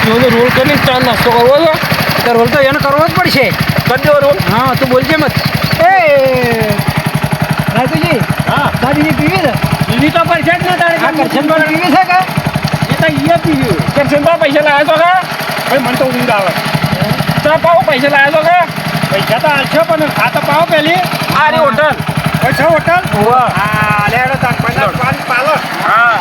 એનો રોલ કરીને ચા નાસ્તો કરવો છે તો રોલ તો એને કરવો જ પડશે. કરી દેવો રોલ. હા તું બોલજે મત. એ રાજુજી હા ચા બીજી પીવી છે? બીજી તો પડશે જ ને તારે. આ કરશન પર પીવી છે કે એ તો ઈએ પીવ્યું કરશનભાઈ પૈસા લાવ્યા છો કે ભાઈ મને તો ઊંઘ આવે. ચા પાવો પૈસા લાવ્યા છો કે પૈસા તો હાલશો પણ ખા તો પાવો પહેલી. આ રી હોટલ. છે હોટલ? હોવા. હા લેડો તાર પચાસ પાન પાલો. હા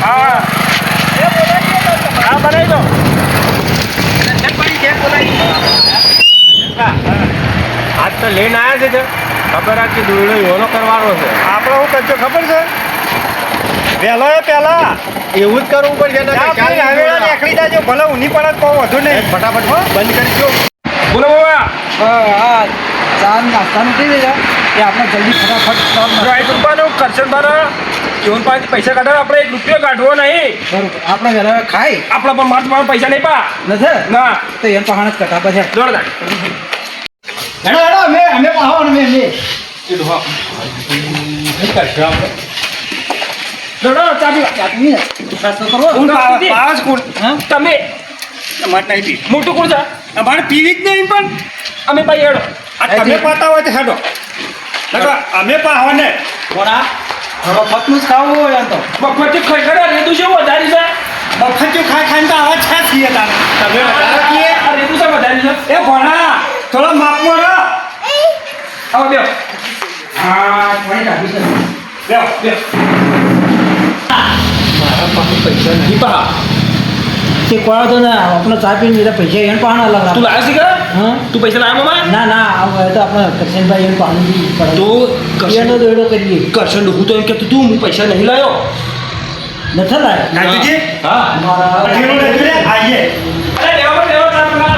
હા હા બનાવી દો. આજ તો લઈને આવ્યા છે ખબર આ કે દોયડો યોનો કરવાનો છે. આપણે શું કરજો ખબર છે? વહેલો એ પહેલા એવું જ કરવું પડશે ને હવેળા નીકળી જાજો ભલે ઊની પણ જ કહું વધુ નહીં. ફટાફટ બંધ કરી દો. બોલો બાબા. હા ચા નાસ્તાનું થઈ જાય એ આપણે જલ્દી ફટાફટ રાઈટ રૂપિયાનું કરશન બારા જીવન પાસેથી પૈસા કાઢો. આપણે 1 રૂપિયો કાઢવો નહીં. બરોબર આપણે વહેલા ખાઈ આપણા પણ મારા પૈસા નહીં પા નથી ના તો એમ પહાણ જ કટા પછી જોરદાર. હેડો હેડો અમે પાહો અમે ચાબી નાસ્તો કરવો કોણ પાવસ કોણ? હા તમે અમારે નહીં પી. મોટું કોણ છે? અમારે પીવી જ નહીં પણ અમે ભાઈ હેડો. આ તમે પાતા હોય તો હેડો. અમે પાવા ને બોરા થોડો ફતનું જ ખાવું હોય આમ તો મફતી ખાઈ ખરા રેતું છે વધારી છે. બફાચું ખાઈ ખાઈને તો આવા છા છીએ તારે. તમે વધારે કીએ. આ રેતું છે વધારી છે. એ ભણા થોડો માપમાં રહો. આવો બેહો. હા થોડી કાઢી છે બેહો બેહો. મારા પાસે પૈસા નહીં પા. તે કોઈ તો ના આપણે ચા પીને બીજા પૈસા એને પહાણ અલગ તું લાવ્યો છે કે હા તું પૈસા લાવ્યા મામા? ના ના આ તો આપણે કરશનભાઈ એને પહાણ તો એનો દોડો કરીએ કરશન હું તો એમ કહેતો તું હું પૈસા નહીં લાવ્યો. નથી લાય નાગજી હા મારા અઢીનો લેજો રે આઈએ. અરે લેવા પણ લેવા ચાલ મંગા.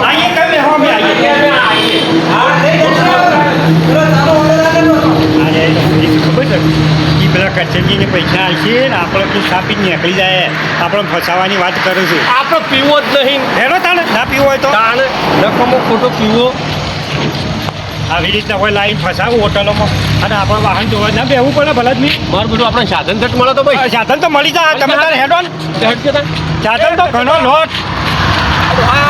આઈએ કઈ બેહો અમે આઈએ. હા થઈ જશે. ચલો ચાલો ઓર્ડર આગળ અરે એ ખબર છે એ પેલા કચેરીને પૈસા આવશે ને આપણે તું સાપી નીકળી જાય. આપણે ફસાવાની વાત કરું છું. આપણે પીવો જ નહીં. હેડો તાણે ના પીવો હોય તો તાણ નકમો ખોટો પીવો. આવી રીતના કોઈ લાઈન ફસાવું હોટલોમાં અને આપણે વાહન જોવા ના બેવું પડે ભલે જ નહીં. મારું બધું આપણે સાધન સેટ મળે તો ભાઈ સાધન તો મળી જાય તમે તારે હેડો ને. હેડ કે તાર. સાધન તો ઘણો લોટ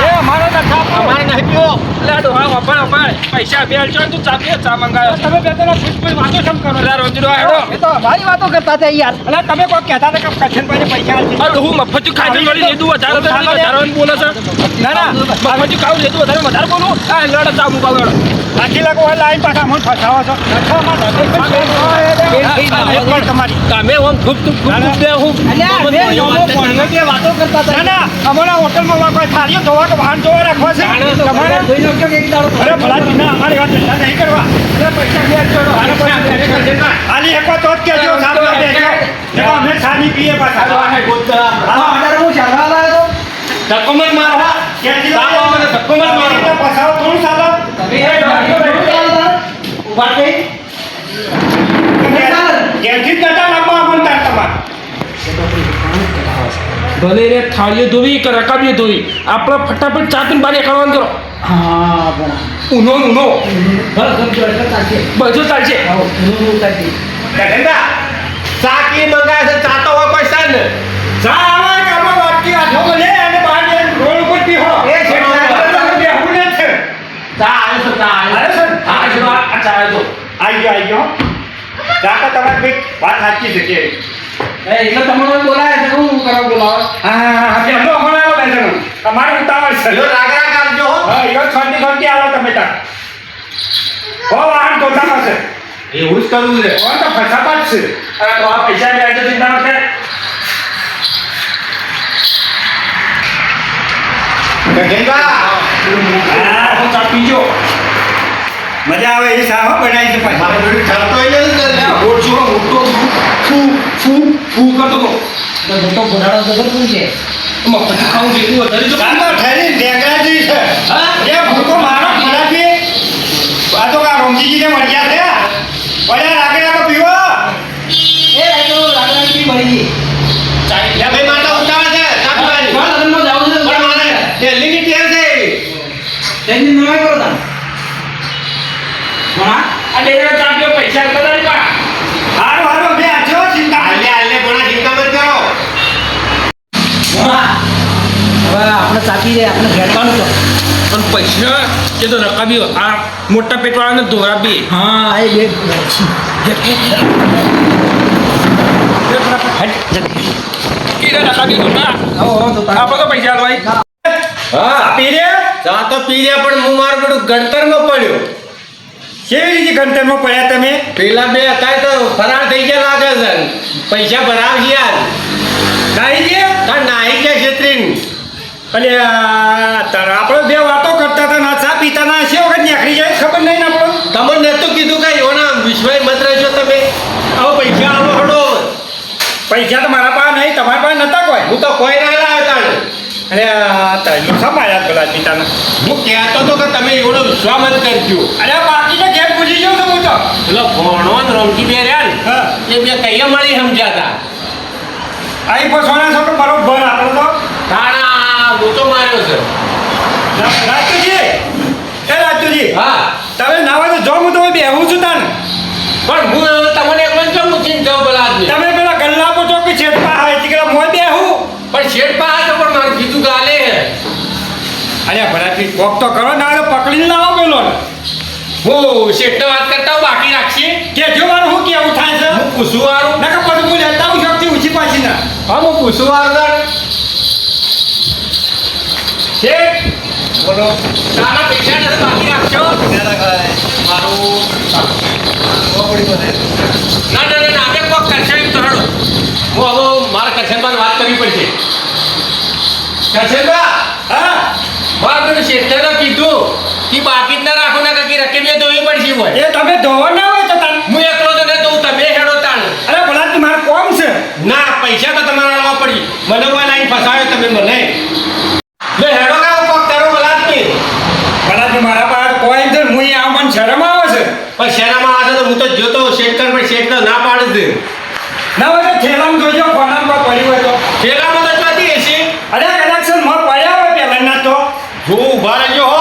એ અમારો નથી આપો. અમારે નહીં પીવો. એટલે આ ડોહા વપાય વપાય પૈસા બે આલજો ને તું ચા પીએ ચા મંગાવ્યો. તમે બે જણા પૂછપૂછ વાતો કેમ કરો? અરે રોજડો હેડો. એ તો મારી વાતો કરતા હતા યાર એટલે તમે કોઈ કહેતા હતા કે કચ્છનભાઈને પૈસા આપશે. આ ડોહું મફતી ખાઈ વળી લેતું વધારે તો વધારે બોલે છે. ના ના મફતી ખાવું લેતું વધારે બોલું. આ લડે ચા મુકાવ લડો. બાકી લાગો હોય લાઈન પાછા મને ફસાવો છો. તમારી તમે આમ ખૂબ દે હું વાતો કરતા ના ના અમારા હોટલમાં કોઈ થાળીઓ ધોવા કે વાહન ધોવા રાખવા છે તમારે જોઈ લો કે એક દાડો અરે ભલા ના અમારી વાત ધંધા નહીં કરવા. ખાલી એક વાર તો જ કહેજો સાહેબ ના બેસો. દેખો, અમે સાની પીએ પાછા ઓર્ડર હું ચાલવા લાવ્યો ધક્કો મત મારવા. ક્યાંથી સાહેબ, મને ધક્કો મત મારો. લાવ્યો? પછાડો થોડું ચાલો. ઉભા થઈ ક્યાંથી જ નતા લાવવા અમને તાર તમારે. ભલે રે થાળીઓ ધોવી કે રકાબીઓ ધોવી આપણે ફટાફટ ચા પીને બારે કરવાનું કરો. હા બરાબર ઊનો ઊનો બસ સમજો એટલે ચાલશે બધું ચાલશે. આવો ઊનું ચાલશે ગગનદા ચા કી મંગાવે છે ચા તો હોય પૈસા ને જા આવે કે આપણે વાટકી હાથો લે અને બહાર જઈને રોડ ઉપર પીહો. એ છે. બેહવું ને છે. ચા આવે છે ચા આવે છે. હા છે આ ચા આવે તો આઈ ગયો. જા તો તમારી ભાઈ વાત સાચી છે કે એટલે તમને બોલાય છે હું કરવા બોલાવો હા બેહો હમણાં આવો બેસવાનું. તમારે ઉતાવળ છે. રાગરા કાઢજો હો. હા યો છોટી છોટી આવો તમે તાર. હો વાહન ધોતા હશે. એવું જ કરવું છે. કોણ તો ફસાતા જ છે. આ તો આ પૈસા લે આજે ચિંતા ન કરે. ગગનદા હા હું ચા પીજો. મજા આવે એ સાહો બનાવી છે પાછી. મારે જોડે ચાલતો હોય ને ઓછો મોટો ફૂ ફૂ ફૂ કરતો તો તો મોટો ઘોડાડો તો શું છે એમાં પછી ખાવું જેટલું વધારે જો કાં તો ઠેરી ઢેકરાજી છે. હા એ ભૂકો મારો ખરાબી. આ તો આ રોમજીજીને મળ્યા છે. પડ્યા રાખેલા તો પીવો. એ તો રાગરાજી મળી ગઈ ચાઈ લે ભાઈ માતા ઉતાવળ છે ચા પીવાની. કોણ લગ્નમાં જાવ છે પણ મારે દિલ્હીની ટ્રેન છે તેની નવાઈ કરો તા કોણ આ ડેરા ચા પીઓ પૈસા બધા નહીં પા. હારું હારું બે આજો આપણે ઘેરવાનું તો પણ પૈસા એ તો રકાબી આ મોટા પેટવાળાને ધોરા બી હા એ બે કીધા રકાબી તો ના આપણે તો પૈસા ભાઈ હા પી રહ્યા ચા તો પી રહ્યા પણ હું મારું બધું ગણતરમાં પડ્યો કેવી રીતે ગણતરમાં પડ્યા તમે પેલા બે હતા તો ફરાર થઈ ગયા લાગે છે પૈસા ભરાવશે યાર નાઈ ગયા તાર નાહી ગયા છેતરીન અને આપણે બે વાતો કરતા હતા ના ચા પીતા ના છે વખત નીકળી જાય ખબર નહીં ને આપણો તમને નતું કીધું કે એવાના વિશ્વાસ મત રહેજો તમે આવો પૈસા આવો હડો પૈસા તો મારા પાસે નહીં તમારા પાસે નતા કોઈ હું તો કોઈ ના લાવ્યો તાણે અરે તૈલો સમાયા પેલા પિતાના હું કહેતો હતો કે તમે એવડો વિશ્વાસ મત કરજો અરે બાકીને ઘેર ભૂલી જાઉં છું હું તો પેલો ભણો ને રમજી બે રહ્યા ને હા એ બે કઈ મળી સમજ્યા અહીં ફસવાના છો કે બરોબર આપણો તો હતા તાણા ગોતો માર્યો છે રાજતુજી એ રાજતુજી હા તમે નાવા તો જો હું તો બેહું છું તાને પણ હું હવે તમને એકલો જ કેમ મૂકીને જાઉં પેલા આદમી તમે પેલા ગલ્લા પૂછો કે છેટપા આવે તીકડા મોય બેહું પણ શેઠ પાસે પણ મારું કીધું ગાલે હે અરે ભરાથી કોક તો કરો ના તો પકડીને લાવો પેલો હું શેઠને વાત કરતા હું બાકી રાખીએ કે જો મારું શું કેવું થાય છે હું પૂછું વાળું નકર પછી હું લેતા હું શક્તિ ઊંચી પાછી ના હા હું પૂછું વાળું શેઠ બોલો તારા પૈસા નથી બાકી રાખશો મારું ના ના ના આપણે કોક કરશે એમ તો હડો હું હવે મારા કરશનભાઈ વાત કરવી પડશે કરશનભા હા મારે પેલું શેઠને કીધું કે બાકી જ ના રાખો ના કે રકમ ધોવી પડશે હોય એ તમે ધોવા ના હોય તો તાન હું એકલો તો નહીં દઉં તમે હેડો તાણ અરે ભલા મારે કોમ છે ના પૈસા તો તમારા લાવવા પડી મને કોઈ લાઈન ફસાવ્યો તમે મને લે હેડો કાવ કોક તારો બલાત નહીં ભલા મારા પાસે કોઈ છે હું આ મન શરમ આવે છે પણ શેરામાં આવે તો હું તો જોતો શેઠ કર પણ શેઠ તો ના પાડી દે ના હોય તો થેલામાં જોજો કોનામાં પડી હોય તો શેરામાં તો ચોથી હશે અરે કદાચ છે માં પડ્યા હોય પહેલાના તો જો ઊભા રહેજો હો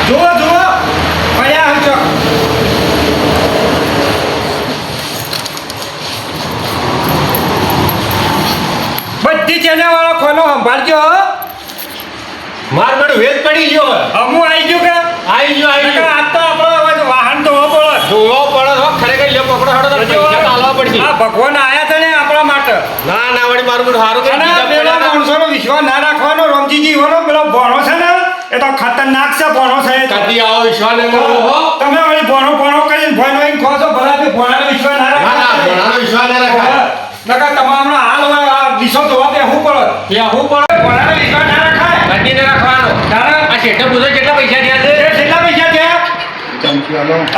જુઓ જુઓ પડ્યા હોય છો બધી ચેનલ વાળો ખોલો સંભાળજો હો માર બધું વેદ પડી ગયો હવે અમુ આવી ગયું કે આવી ગયો આવી નકર ગયો આજ તો આપણો હવે વાહન તો પડે જોવો પડે હો ખરેખર લ્યો પકડો હડો તો પૈસા તો આલવા પડશે આ ભગવાન આયા છે ને આપણા માટે ના ના વળી મારું બધું સારું કરી અને દીધા પેલા પડ્યા. માણસોનો વિશ્વાસ ના રાખવાનો રમજીજી હોનો પેલો ભણો છે ને એ તો ખતરનાક છે ભણો છે એ તો. કદી આવો વિશ્વાસ ન કરવો હો તમે વળી ભણો ભણો કરીને ભણો એમ કહો છો ભલા તે ભણાનો વિશ્વાસ ના ના ના રાખવાનો. ભણાનો વિશ્વાસ ના રખાય નકર તમામનો હાલ હોય આ વિશ્વ ધોવા બેહવું પડે ત્યાં હું પણ ભણાનો વિશ્વાસ ના રખાય કદી ન રાખવાનો તારા આ શેઠે પૂછો કેટલા પૈસા થયા છે એ કેટલા પૈસા થયા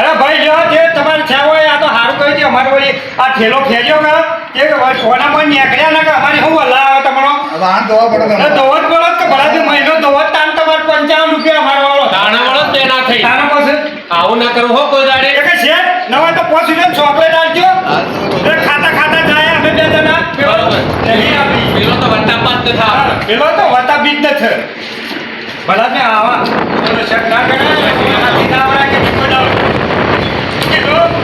અરે ભાઈ જો જે તમારે થયા હોય આ તો સારું કહી દે અમારે વળી આ ઠેલો ફેર્યો કે એ કોનામાં નીકળ્યા ના કે અમારે શું વલ્લા આવે તમારો વાહન ધોવા પડે એ ધોવત બોલો તો ભલા તે મહિનો ધોવત તાન તમારે 55 રૂપિયા અમારો વાળો દાણા વાળો જ બે ના થઈ તારા પાસે આવું ના કરવું હો કોઈ દાડે એ કે શેઠ નવા તો 5 રૂપિયા ચોકલેટ આપજો એ ખાતા ખાતા જાય અમે બે જણા પેલો બરોબર. નહીં આપી પેલો તો વટ્ટા પાત ન થાય હા, પેલો તો વતા બીજ ન છે ભલા ને આવા પેલો શેઠ ના કરે એનાથી ના આવડે કે કોઈ ના આવડે.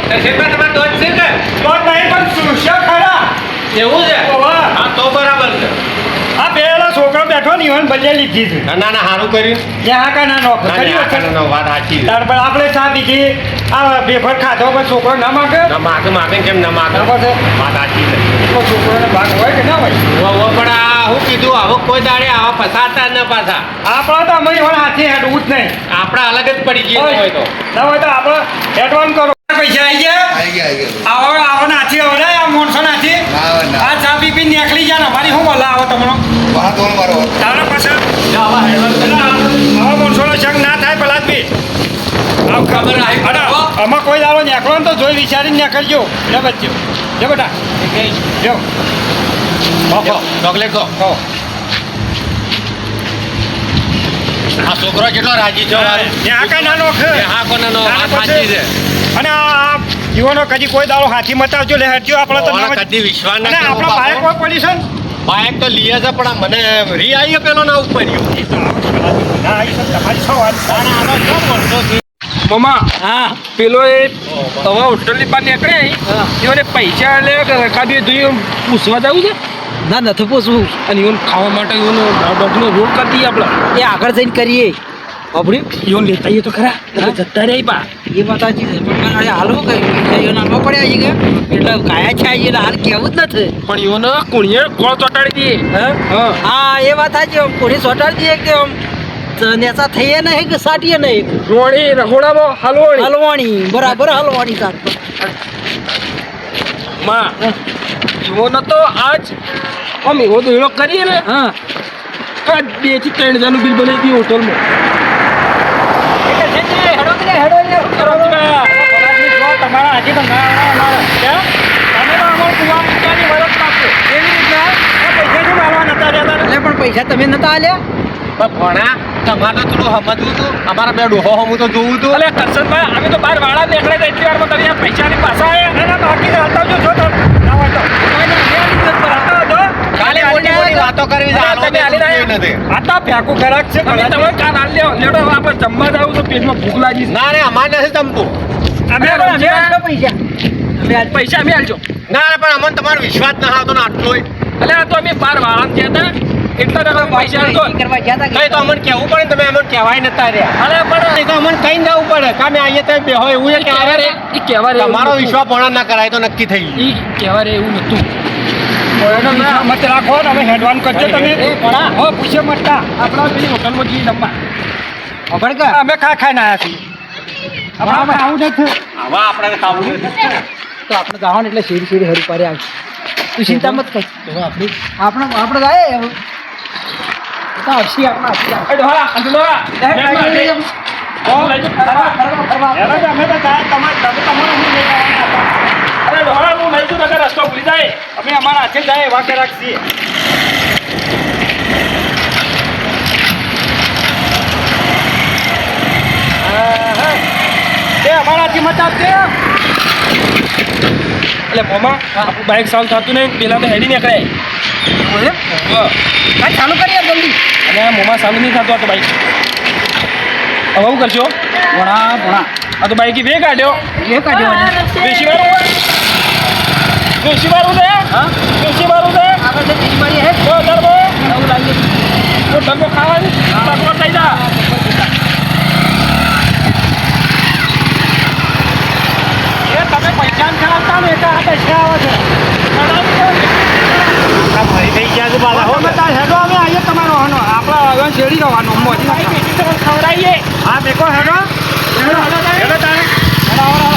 તો શેઠમાં તમારે દોધ છે કે તો નહીં પણ સુશ્યા ખરા એવું છે ઓવા. હા તો બરાબર છે આ પેલો છોકરો બેઠો ને ઈવન બદલે લીધી છે ના ના સારું કર્યું ત્યાં કા ના નોખ ના કરી ના, વખત. ના, ના, વાત સાચી છે. તાર પર આપણે ચા પીધી આ બેફર ખાધો પણ છોકરો ના માગે ના માગે માગે કેમ ના માગે બરાબર છે. વાત સાચી છે તો છોકરોને ભાગ હોય કે ના હોય વો પણ આ હું કીધું આવો કોઈ દાડે આવા ફસાતા ન પાછા આપણા તો અમે ઈવન હાથી હેડવું જ નહીં આપણા અલગ જ પડી જઈએ હોય તો ના હોય તો આપણે એડવાન્સ કરો પૈસા આવી ગયા આવી ગયા આવો આવો નાથી હવે આ માણસો નાથી આ ચા પી પી નીકળી જાય ને અમારી શું બોલા આવો તમારો વાહન ધોવાનું મારો તારા પાસે આવા હેડવાન એટલે આવા માણસોનો સંગ ના થાય પેલા જ બી આવ ખબર આવી અરે, પડે હો. આમાં કોઈ દાડો નીકળો ને તો જોઈ વિચારીને નીકળજો લે બચ્ચો જો બેટા જો જો, ચોકલેટ ખો કહો આ છોકરો કેટલો રાજી છો ત્યાં કાંઈ નાનો છે. હા કોને નો તારા વાત સાચી છે અને આ યુવાનો કદી કોઈ દાડો હાથી મતાવજો લે હટજો આપણે તો ના કદી વિશ્વાસ અને ના કરવો આપણા બાઈક બાપો. કોઈ પડી છે ને બાઈક તો લીએ છે પણ આ મને રી આવી પેલો ના ઉપર એ તો આવો જ પેલા ના આવી છે તમારી શું વાત મમ્મા હા પેલો એ હવે હોટલની બહાર નીકળે એને પૈસા લે કે રકાબી જોઈએ પૂછવા જવું છે ના નથી પૂછવું અને ઈવન ખાવા માટે ઈવન દોઢનો રોગ કરી દઈએ આપણે એ આગળ જઈને કરીએ બાબડી ઈવન લેતા આવીએ તો ખરા એટલે જતા રહે પા એ વાત સાચી છે પણ મારે હાલો કઈ પૈસા ઈવન આપવા પડ્યા છે કે એટલે ગાયા છે એટલે હાલ કેવું જ નથી પણ ઈવન કુણીએ ગોળ ચોટાડી દઈએ હા હા એ વાત સાચી પોલીસ ચોટાડી દઈએ કે આમ નેસા થઈએ નહીં કે સાટીએ નહીં રોણી રખોડામાં હલવણી હલવાણી બરાબર હલવાણી સાથ માં ઈવન તો આજ આમ એવો દોડો કરીએ ને હા આ 2 થી 3 હજારનું બિલ બનાવી દઈએ હોટલમાં તમારા હાજી તો ના તમે તો અમારું કુવા મૂકવાની મદદ આપો એવી રીતના પૈસા શું મારવા નતા રહેતા એટલે પણ પૈસા તમે નતા આલ્યા ભણા તમારે તો થોડું સમજવું હતું અમારા બે ડોહો હમું તો જોવું હતું અલે કરશનભાઈ અમે તો બહાર વાળા નીકળે તો એટલી વારમાં તમે આ પૈસાની પાછા આવ્યા એના બાકી હટાવજો જો તમે ના હોય તો ખાલી મોટી મોટી વાતો કરવી છે હાલો તમે હાલી રહ્યા? નથી આટા ફેંકું ખરાક છે તમે તમે કાન હાલ લેવો લેડો હવે આપણે જમવા જાવ તો પેટમાં ભૂખ લાગી છે ના રે અમારે નથી જમતું અમે પૈસા અમે આલજો ના રે પણ અમને તમારો વિશ્વાસ ના આવતો ને આટલોય અલે આ તો અમે બાર વાળા ગયા હતા એટલા ટકા પૈસા આલતો કરવા ગયા હતા કઈ તો અમને કહેવું પડે ને તમે અમને કહેવાય નતા રહ્યા અલે પણ એ તો અમને કઈ જવું પડે કે અમે આવીએ તો બે હોય એવું એ કહેવાય રે ઈ કહેવા રે તમારો વિશ્વાસ પોણા ના કરાય તો નક્કી થઈ ગયું ઈ કહેવા રે એવું નતું મત રાખો ને હવે હેડવાન કરજો તમે હો પૂછે મટતા આપણા પેલી હોટલમાં જઈએ જમવા અમે ખાઈને આવ્યા છીએ આપણે આવું નથી આવા આપણે ખાવું નથી. તો આપણે ગાવા ને એટલે શેરી શેરી હરી પારે આવશે તું ચિંતા મત કર આપણે ગાય હવે તો આવશે આપણે એ ડોહા અંદરોા એના તો અમે તો તમારા હું લઈ જવાના હતા. અરે ડોહા હું લઈ જઉં નકર રસ્તો ભૂલી જાય અમે અમારા હાથે જાય વાંકે રાખીએ તે અમારા હાથી મચાવ છે એટલે મોમાં આપણું બાઇક સાઉન્ડ થતું નહીં પેલા તો હેડી નીકળે ચાલુ કરીએ જલ્દી અને મોમાં સાઉન્ડ નહીં થતું આ તો બાઇક હવે શું કરશો ભણા આ તો બાઇક બે કાઢ્યો એ કાઢ્યો દેશી વાળું દેશી વાળું છે હા દેશી વાળું છે આગળ જે બીજી મારી હે તો ડરબો નવું લાગે તો ડરબો ખાવાની ટકોર થઈ જા એ તમે પૈસા ખરાબતા ને એટલે આ પૈસા આવે છે આ ભાઈ થઈ ગયા છે પાછા હો બધા હેડો અમે આવીએ તમારો હનો આપણે હવે શેરી જવાનું મોજી ખવડાવીએ હા દેખો હેડો હેડો હેડો તારે હેડો